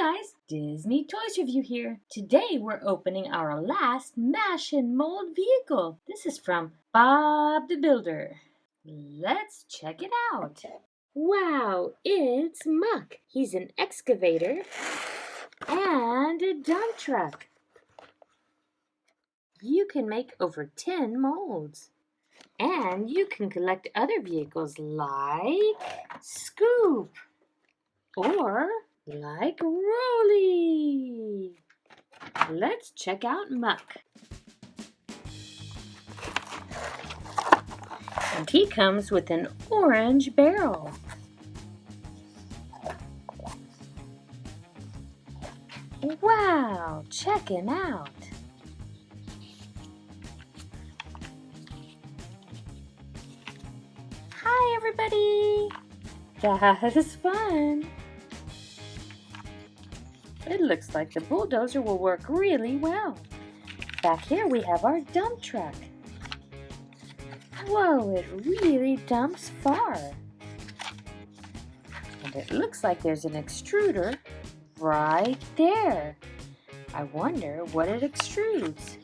guys, Disney Toys Review here. Today we're opening our last Mash and Mold vehicle. This is from Bob the Builder. Let's check it out. Wow, it's Muck. He's an excavator and a dump truck. You can make over 10 molds. And you can collect other vehicles like Scoop or like Rolly. Let's check out Muck. And he comes with an orange barrel. Wow, check him out. Hi everybody! That is fun! It looks like the bulldozer will work really well. Back here we have our dump truck. Whoa, it really dumps far. And it looks like there's an extruder right there. I wonder what it extrudes.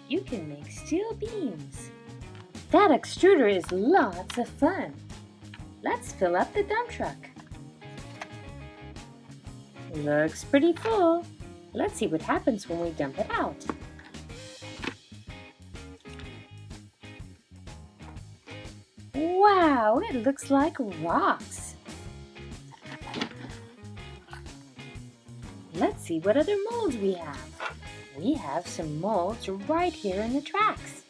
You can make steel beams. That extruder is lots of fun. Let's fill up the dump truck. Looks pretty full. Let's see what happens when we dump it out. Wow, it looks like rocks. Let's see what other molds we have. We have some molds right here in the tracks.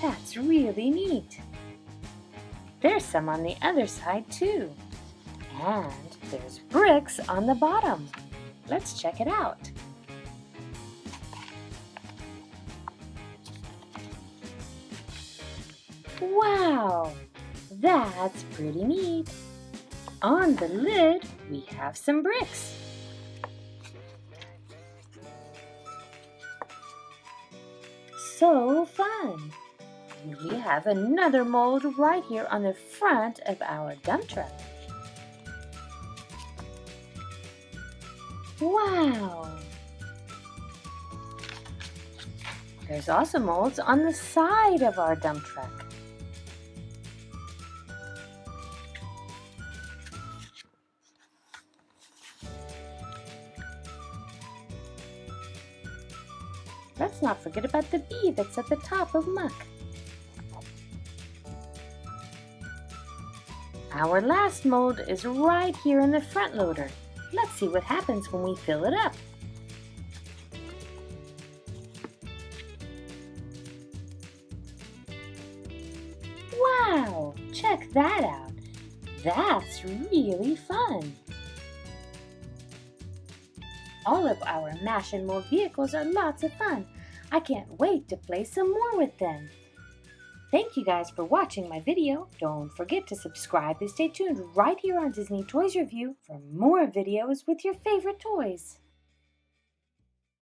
That's really neat. There's some on the other side too. And there's bricks on the bottom. Let's check it out. Wow, that's pretty neat. On the lid, we have some bricks. So fun! We have another mold right here on the front of our dump truck. Wow! There's also molds on the side of our dump truck. Let's not forget about the bee that's at the top of Muck. Our last mold is right here in the front loader. Let's see what happens when we fill it up. Wow, check that out. That's really fun. All of our Mash and Mold vehicles are lots of fun. I can't wait to play some more with them. Thank you guys for watching my video. Don't forget to subscribe and stay tuned right here on Disney Toys Review for more videos with your favorite toys.